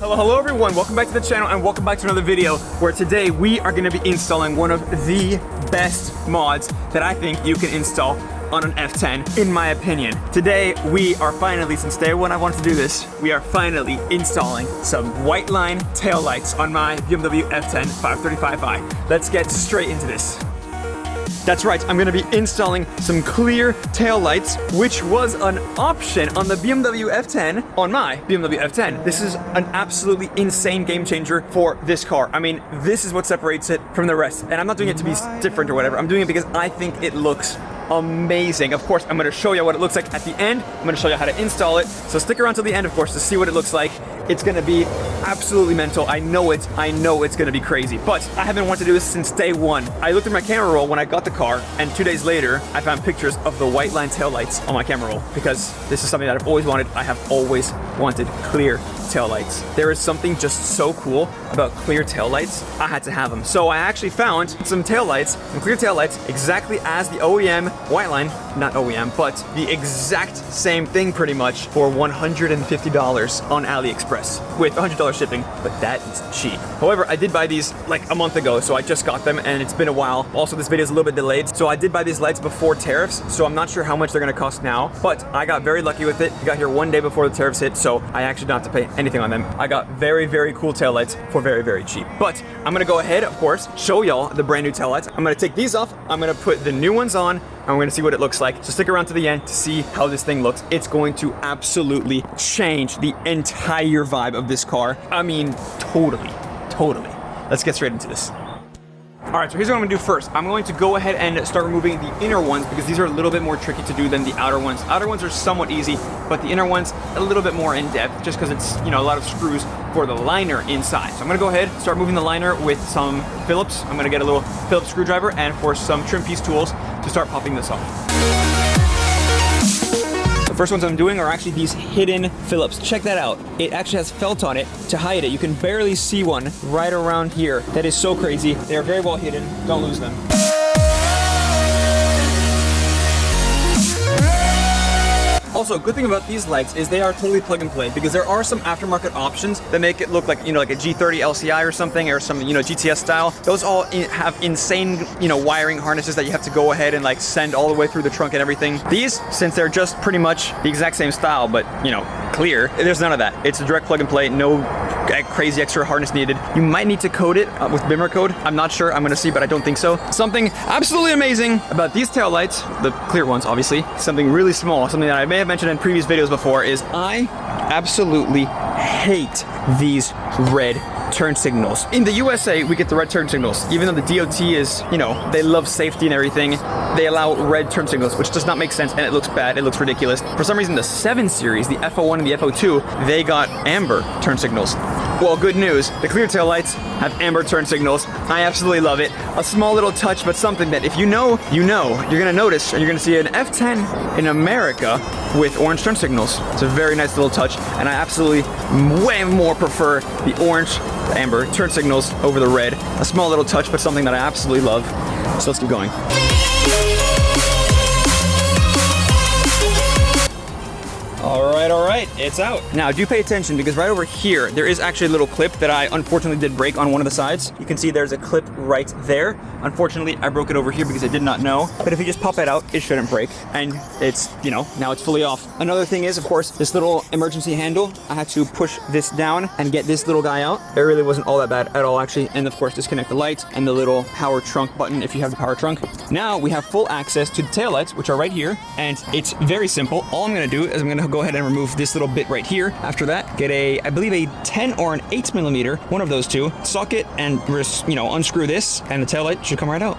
Hello everyone, welcome back to the channel and welcome back to another video where today we are going to be installing one of the best mods that I think you can install on an F10, in my opinion. Today we are finally, since day one I wanted to do this, we are finally installing some WHITELINE taillights on my BMW F10 535i. Let's get straight into this. That's right, I'm gonna be installing some clear taillights, which was an option on the BMW F10, on my BMW F10. This is an absolutely insane game changer for this car. I mean, this is what separates it from the rest. And I'm not doing it to be different or whatever. I'm doing it because I think it looks amazing. Of course, I'm gonna show you what it looks like at the end. I'm gonna show you how to install it. So stick around till the end, of course, to see what it looks like. It's gonna be absolutely mental. I know it's gonna be crazy. But I haven't wanted to do this since day one. I looked at my camera roll when I got the car, and 2 days later, I found pictures of the WHITELINE taillights on my camera roll because this is something that I've always wanted. I have always wanted clear taillights. There is something just so cool about clear taillights. I had to have them. So I actually found some taillights, some clear taillights, exactly as the OEM WHITELINE, not OEM, but the exact same thing pretty much for $150 on AliExpress with $100 shipping, but that is cheap. However, I did buy these like a month ago, so I just got them and it's been a while. Also, this video is a little bit delayed, so I did buy these lights before tariffs, so I'm not sure how much they're gonna cost now, but I got very lucky with it. I got here one day before the tariffs hit, so I actually don't have to pay anything on them. I got very, very cool taillights for very, very cheap. But I'm gonna go ahead, of course, show y'all the brand new taillights. I'm gonna take these off, I'm gonna put the new ones on, and we're gonna see what it looks like. So stick around to the end to see how this thing looks. It's going to absolutely change the entire vibe of this car. I mean, totally. Let's get straight into this. All right, so here's what I'm gonna do first. I'm going to go ahead and start removing the inner ones because these are a little bit more tricky to do than the outer ones. Outer ones are somewhat easy, but the inner ones a little bit more in depth just because it's, you know, a lot of screws for the liner inside. So I'm gonna go ahead, start moving the liner with some Phillips. I'm gonna get a little Phillips screwdriver and for some trim piece tools to start popping this off. The first ones I'm doing are actually these hidden Phillips. Check that out. It actually has felt on it to hide it. You can barely see one right around here. That is so crazy. They are very well hidden. Don't lose them. Also, good thing about these lights is they are totally plug and play because there are some aftermarket options that make it look like, you know, like a G30 LCI or something, or some, you know, GTS style. Those all have insane, you know, wiring harnesses that you have to go ahead and like send all the way through the trunk and everything. These, since they're just pretty much the exact same style, but, you know, clear, there's none of that. It's a direct plug and play, no crazy extra harness needed. You might need to code it with Bimmer code. I'm not sure, I'm gonna see, but I don't think so. Something absolutely amazing about these taillights, the clear ones obviously, something really small, something that I may have mentioned in previous videos before, is I absolutely hate these red turn signals. In the USA, we get the red turn signals. Even though the DOT is, you know, they love safety and everything, they allow red turn signals, which does not make sense and it looks bad, it looks ridiculous. For some reason, the 7 Series, the F01 and the F02, they got amber turn signals. Well, good news, the clear taillights have amber turn signals. I absolutely love it. A small little touch, but something that if you know, you know. You're gonna notice, and you're gonna see an F10 in America with orange turn signals. It's a very nice little touch, and I absolutely way more prefer the orange, the amber turn signals over the red. A small little touch, but something that I absolutely love. So let's keep going. All right, it's out. Now, do pay attention because right over here, there is actually a little clip that I unfortunately did break on one of the sides. You can see there's a clip right there. Unfortunately, I broke it over here because I did not know. But if you just pop it out, it shouldn't break. And it's, you know, now it's fully off. Another thing is, of course, this little emergency handle. I had to push this down and get this little guy out. It really wasn't all that bad at all, actually. And of course, disconnect the light and the little power trunk button if you have the power trunk. Now we have full access to the taillights, which are right here. And it's very simple. All I'm gonna do is I'm gonna go ahead and remove this little bit right here. After that, get I believe a 10 or an 8mm, one of those two, socket and, you know, unscrew this and the taillight should come right out.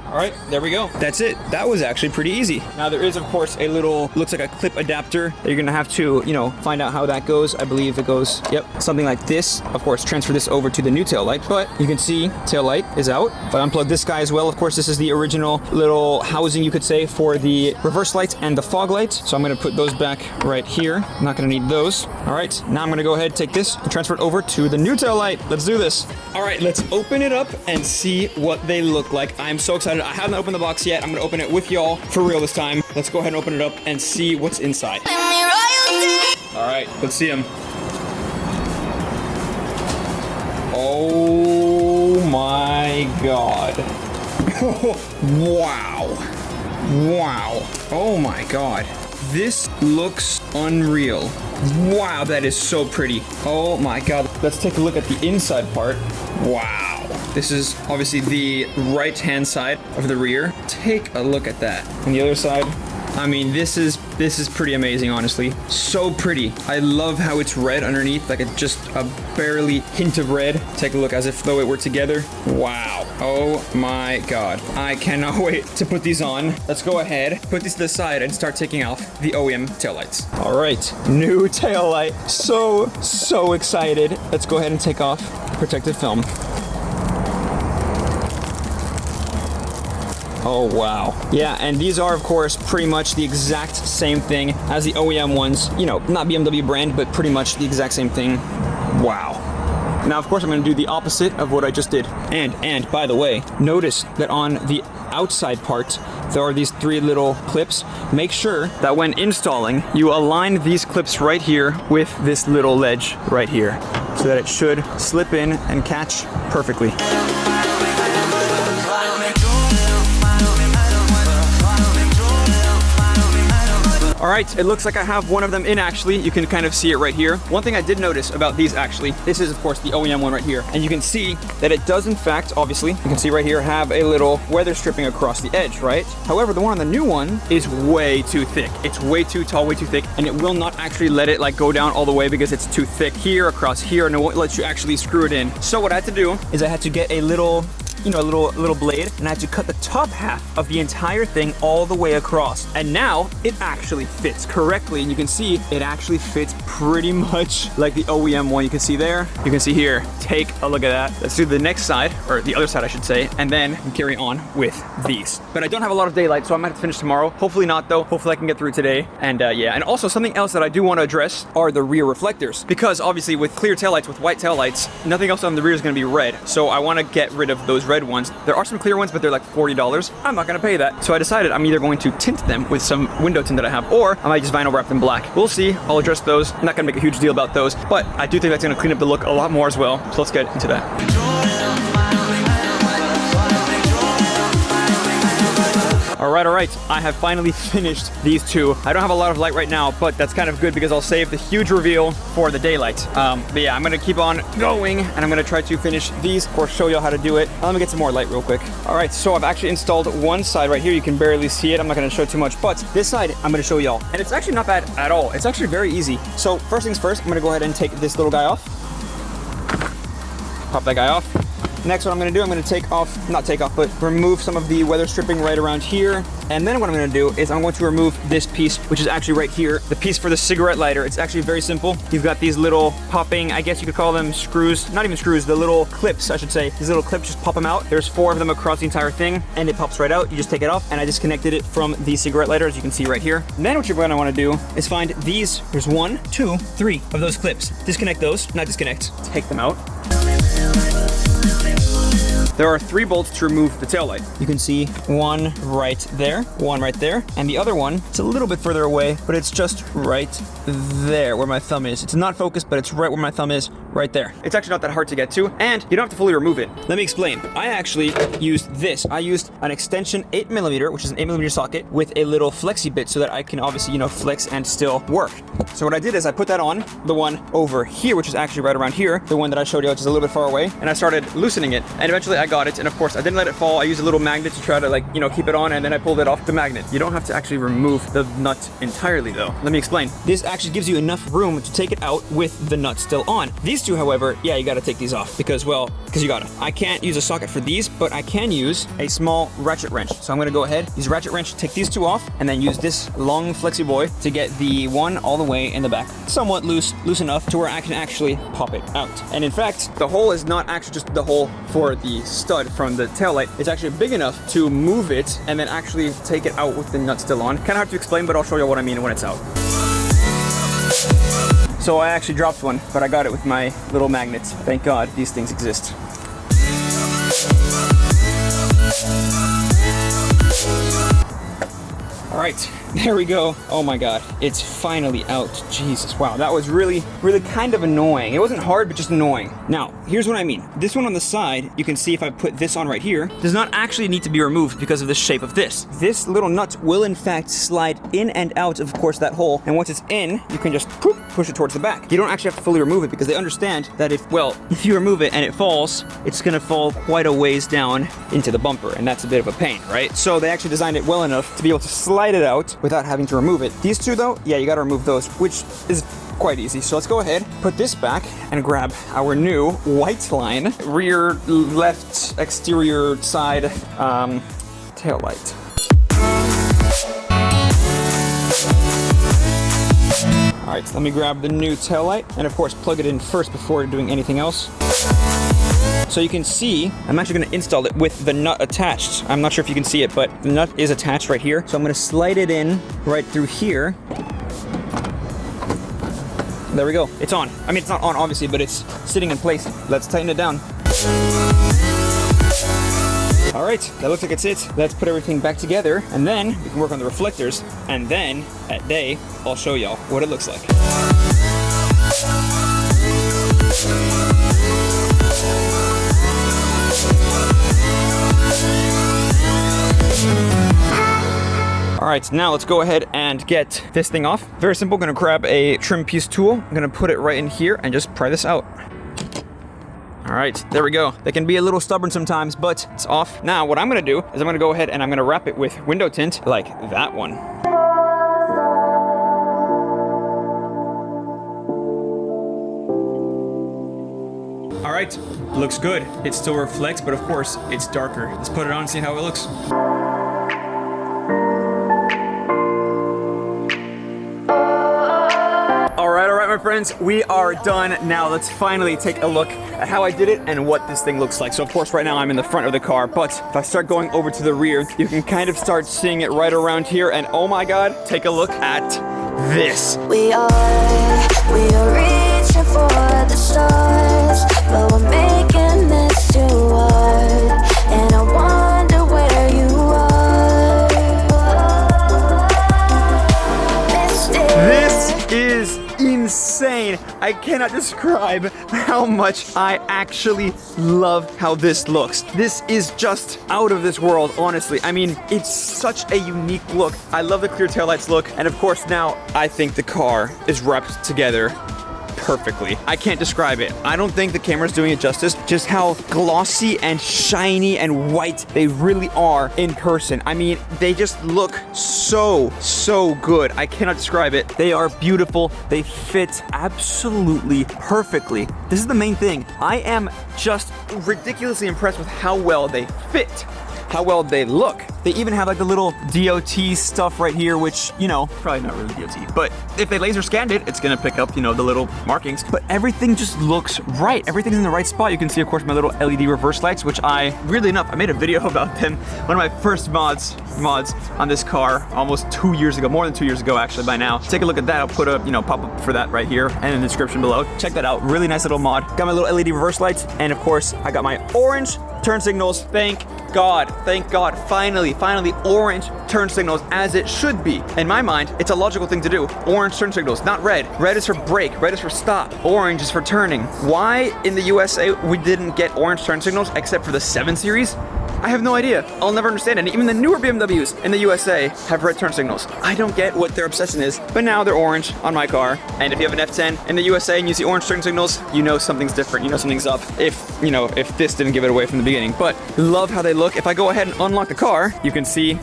All right, there we go. That's it. That was actually pretty easy. Now there is, of course, a little, looks like a clip adapter that you're gonna have to, you know, find out how that goes. I believe it goes, yep, something like this. Of course, transfer this over to the new taillight, but you can see taillight is out. If I unplug this guy as well, of course, this is the original little housing, you could say, for the reverse lights and the fog lights. So I'm gonna put those back right here. I'm not gonna need those. All right, now I'm gonna go ahead, take this and transfer it over to the new taillight. Let's do this. All right, let's open it up and see what they look like. I'm so excited. I haven't opened the box yet. I'm gonna open it with y'all for real this time. Let's go ahead and open it up and see what's inside. All right, let's see them. Oh my God. Wow. Wow. Oh my God. This looks unreal. Wow, that is so pretty. Oh my God. Let's take a look at the inside part. Wow. This is obviously the right-hand side of the rear. Take a look at that. On the other side, I mean, this is pretty amazing, honestly. So pretty. I love how it's red underneath, like it's just a barely hint of red. Take a look as if though it were together. Wow. Oh my God. I cannot wait to put these on. Let's go ahead, put these to the side and start taking off the OEM taillights. All right, new taillight. So excited. Let's go ahead and take off protective film. Oh, wow. Yeah, and these are, of course, pretty much the exact same thing as the OEM ones. You know, not BMW brand, but pretty much the exact same thing. Wow. Now, of course, I'm going to do the opposite of what I just did. And by the way, notice that on the outside part, there are these 3 little clips. Make sure that when installing, you align these clips right here with this little ledge right here, so that it should slip in and catch perfectly. All right, it looks like I have one of them in actually. You can kind of see it right here. One thing I did notice about these actually, this is of course the OEM one right here. And you can see that it does in fact, obviously, you can see right here, have a little weather stripping across the edge, right? However, the one on the new one is way too thick. It's way too tall, way too thick, and it will not actually let it like go down all the way because it's too thick here, across here, and it won't let you actually screw it in. So what I had to do is I had to get a little, you know, a little blade, and I had to cut the top half of the entire thing all the way across. And now it actually fits correctly, and you can see it actually fits pretty much like the OEM one. You can see there, you can see here. Take a look at that. Let's do the next side, or the other side I should say, and then carry on with these. But I don't have a lot of daylight, so I might have to finish tomorrow. Hopefully not though. Hopefully I can get through today. And yeah, and also something else that I do want to address are the rear reflectors, because obviously with clear taillights, with white taillights, nothing else on the rear is going to be red. So I want to get rid of those red ones. There are some clear ones, but they're like $40. I'm not gonna pay that. So I decided I'm either going to tint them with some window tint that I have, or I might just vinyl wrap them black. We'll see. I'll address those. I'm not gonna make a huge deal about those, but I do think that's gonna clean up the look a lot more as well. So let's get into that. All right. I have finally finished these two. I don't have a lot of light right now, but that's kind of good because I'll save the huge reveal for the daylight. But yeah, I'm gonna keep on going and I'm gonna try to finish these or show you how to do it. Let me get some more light real quick. All right, so I've actually installed one side right here. You can barely see it. I'm not gonna show too much, but this side I'm gonna show y'all. And it's actually not bad at all. It's actually very easy. So first things first, I'm gonna go ahead and take this little guy off. Pop that guy off. Next, what I'm gonna do, I'm gonna but remove some of the weather stripping right around here. And then what I'm gonna do is I'm going to remove this piece, which is actually right here, the piece for the cigarette lighter. It's actually very simple. You've got these little popping, I guess you could call them screws, not even screws, the little clips, I should say. These little clips, just pop them out. There's 4 of them across the entire thing, and it pops right out. You just take it off, and I disconnected it from the cigarette lighter, as you can see right here. And then what you're gonna wanna do is find these, there's 1, 2, 3 of those clips. Disconnect those, not disconnect, take them out. There are 3 bolts to remove the taillight. You can see one right there, and the other one, it's a little bit further away, but it's just right there where my thumb is. It's not focused, but it's right where my thumb is, right there. It's actually not that hard to get to, and you don't have to fully remove it. Let me explain. I actually used this. I used an extension 8mm, which is an 8mm socket, with a little flexi bit so that I can obviously, flex and still work. So what I did is I put that on, the one over here, which is actually right around here, the one that I showed you, which is a little bit far away, and I started loosening it, and eventually I got it, and of course I didn't let it fall. I used a little magnet to try to keep it on, and then I pulled it off the magnet. You don't have to actually remove the nut entirely though. Let me explain. This actually gives you enough room to take it out with the nut still on. These two, however, yeah, you gotta take these off because you gotta. I can't use a socket for these, but I can use a small ratchet wrench. So I'm gonna go ahead, use a ratchet wrench, take these 2 off, and then use this long flexi boy to get the one all the way in the back. Somewhat loose enough to where I can actually pop it out. And in fact, the hole is not actually just the hole for the stud from the taillight. It's actually big enough to move it and then actually take it out with the nut still on. Kind of hard to explain, but I'll show you what I mean when it's out. So I actually dropped one, but I got it with my little magnets. Thank God these things exist. All right, There we go. Oh my God, it's finally out. Jesus, wow, that was really kind of annoying. It wasn't hard, but just annoying. Now, here's what I mean. This one on the side, you can see if I put this on right here, does not actually need to be removed because of the shape of this. This little nut will in fact slide in and out of course, that hole. And once it's in, you can just push it towards the back. You don't actually have to fully remove it because they understand that if you remove it and it falls, it's gonna fall quite a ways down into the bumper. And that's a bit of a pain, right? So they actually designed it well enough to be able to slide it out without having to remove it. These two though, yeah, you gotta remove those, which is quite easy. So let's go ahead, put this back and grab our new WHITELINE rear left exterior side tail light. All right, so let me grab the new tail light and of course plug it in first before doing anything else. So you can see, I'm actually gonna install it with the nut attached. I'm not sure if you can see it, but the nut is attached right here. So I'm gonna slide it in right through here. There we go, it's on. I mean, it's not on obviously, but it's sitting in place. Let's tighten it down. All right, that looks like it's it. Let's put everything back together and then we can work on the reflectors. And then at day, I'll show y'all what it looks like. All right, now let's go ahead and get this thing off. Very simple, gonna grab a trim piece tool. I'm gonna put it right in here and just pry this out. All right, there we go. They can be a little stubborn sometimes, but it's off. Now, what I'm gonna do is I'm gonna go ahead and I'm gonna wrap it with window tint like that one. All right, looks good. It still reflects, but of course, it's darker. Let's put it on and see how it looks. All right, my friends, we are done. Now let's finally take a look at how I did it and what this thing looks like. So of course, right now I'm in the front of the car, but if I start going over to the rear, you can kind of start seeing it right around here. And oh my God, take a look at this. We are reaching for the stars, but we're making this too hard. And I wonder where you are. This is insane. I cannot describe how much I actually love how this looks. This is just out of this world, honestly. I mean, it's such a unique look. I love the clear taillights look. And of course, now I think the car is wrapped together perfectly. I can't describe it. I don't think the camera's doing it justice, just how glossy and shiny and white they really are in person. I mean, they just look so good. I cannot describe it. They are beautiful. They fit absolutely perfectly. This is the main thing. I am just ridiculously impressed with how well they fit, how well they look. They even have like the little DOT stuff right here, which, you know, probably not really DOT, but if they laser scanned it, it's gonna pick up, you know, the little markings. But everything just looks right. Everything's in the right spot. You can see, of course, my little LED reverse lights, which weirdly enough, I made a video about them. One of my first mods on this car almost 2 years ago, more than 2 years ago actually by now. Take a look at that. I'll put a, you know, pop-up for that right here and in the description below. Check that out. Really nice little mod. Got my little LED reverse lights, and of course, I got my orange turn signals. Thank God, finally orange turn signals, as it should be. In my mind, it's a logical thing to do. Orange turn signals, not red. Red is for brake, red is for stop. Orange is for turning. Why in the USA we didn't get orange turn signals except for the 7 Series? I have no idea. I'll never understand it. And even the newer BMWs in the USA have red turn signals. I don't get what their obsession is, but now they're orange on my car. And if you have an F10 in the USA and you see orange turn signals, you know something's different. You know something's up. If this didn't give it away from the beginning. But love how they look. If I go ahead and unlock the car, you can see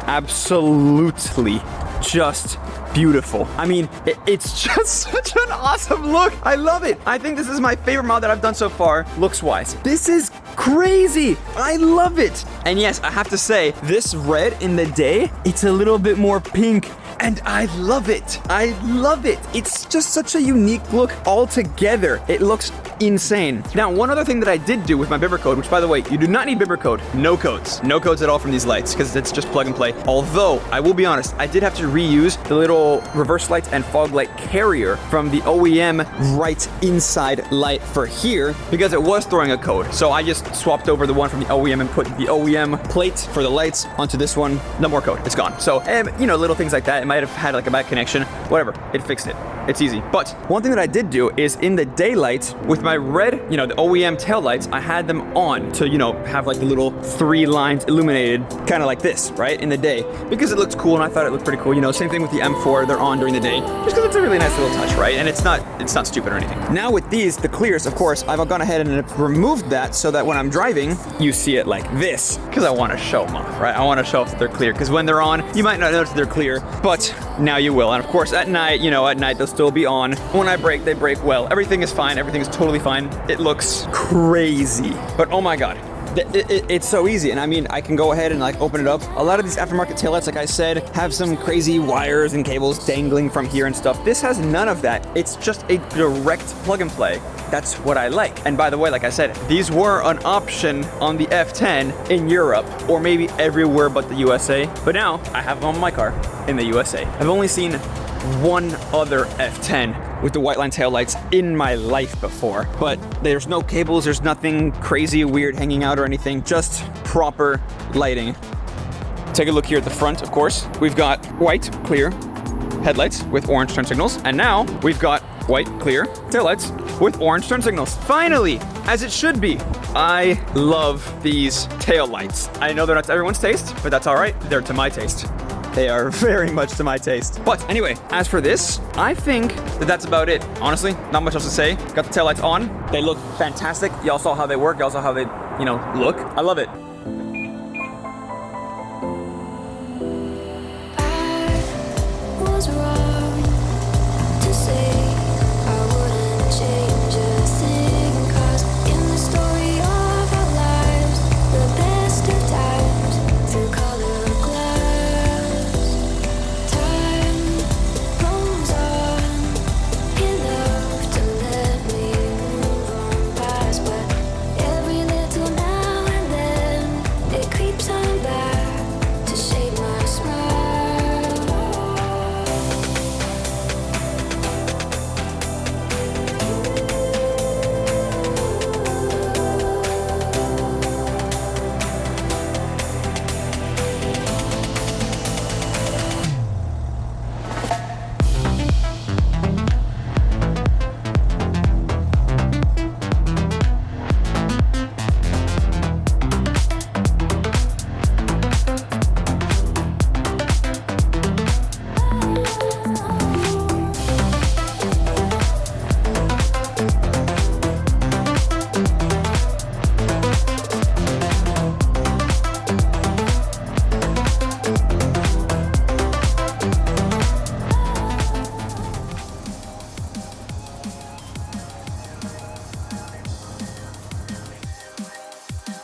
absolutely just beautiful. I mean, it's just such an awesome look. I love it. I think this is my favorite mod that I've done so far, looks-wise. This is crazy. I love it. And yes, I have to say, this red in the day, it's a little bit more pink. And I love it. I love it. It's just such a unique look altogether. It looks insane. Now, one other thing that I did do with my bibber coat, which by the way, you do not need bibber coat, no coats at all from these lights, because it's just plug and play. Although, I will be honest, I did have to reuse the little reverse lights and fog light carrier from the OEM right inside light for here, because it was throwing a code. So I just swapped over the one from the OEM and put the OEM plate for the lights onto this one. No more code, it's gone. So, you know, little things like that. It might have had like a bad connection, whatever, it fixed it. It's easy. But one thing that I did do is in the daylight with my red, you know, the OEM tail lights, I had them on to, you know, have like the little 3 lines illuminated, kind of like this, right, in the day, because it looks cool and I thought it looked pretty cool. You know, same thing with the M4, they're on during the day, just because it's a really nice little touch, right? And it's not stupid or anything. Now with these, the clears, of course, I've gone ahead and have removed that so that when I'm driving, you see it like this, because I want to show them off, right? I want to show off that they're clear, because when they're on, you might not notice they're clear, but now you will. And of course, at night, you know, at night they'll still be on. When I brake, they brake well. Everything is fine. Everything is totally fine. It looks crazy, but oh my God. It's so easy, and I mean, I can go ahead and like open it up. A lot of these aftermarket taillights, like I said, have some crazy wires and cables dangling from here and stuff. This has none of that. It's just a direct plug and play. That's what I like. And by the way, like I said, these were an option on the F10 in Europe, or maybe everywhere but the USA. But now I have them on my car in the USA. I've only seen one other F10 with the white line taillights in my life before, but there's no cables, there's nothing crazy weird hanging out or anything, just proper lighting. Take a look here at the front, of course. We've got white, clear headlights with orange turn signals, and now we've got white, clear taillights with orange turn signals. Finally, as it should be. I love these taillights. I know they're not to everyone's taste, but that's all right. They're to my taste. They are very much to my taste. But anyway, as for this, I think that that's about it. Honestly, not much else to say. Got the taillights on. They look fantastic. Y'all saw how they work. Y'all saw how they, you know, look. I love it. I was wrong to say I wouldn't change a thing, 'cause in the story of our lives, the best of times through color glass, time rolls on enough to let me move on past, but every little now and then it creeps on back to shape my smile.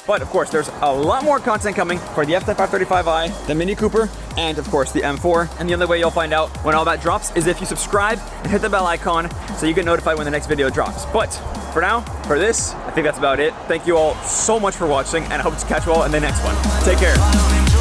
But of course, there's a lot more content coming for the F10 535i, the Mini Cooper, and of course the M4. And the only way you'll find out when all that drops is if you subscribe and hit the bell icon so you get notified when the next video drops. But for now, for this, I think that's about it. Thank you all so much for watching, and I hope to catch you all in the next one. Take care.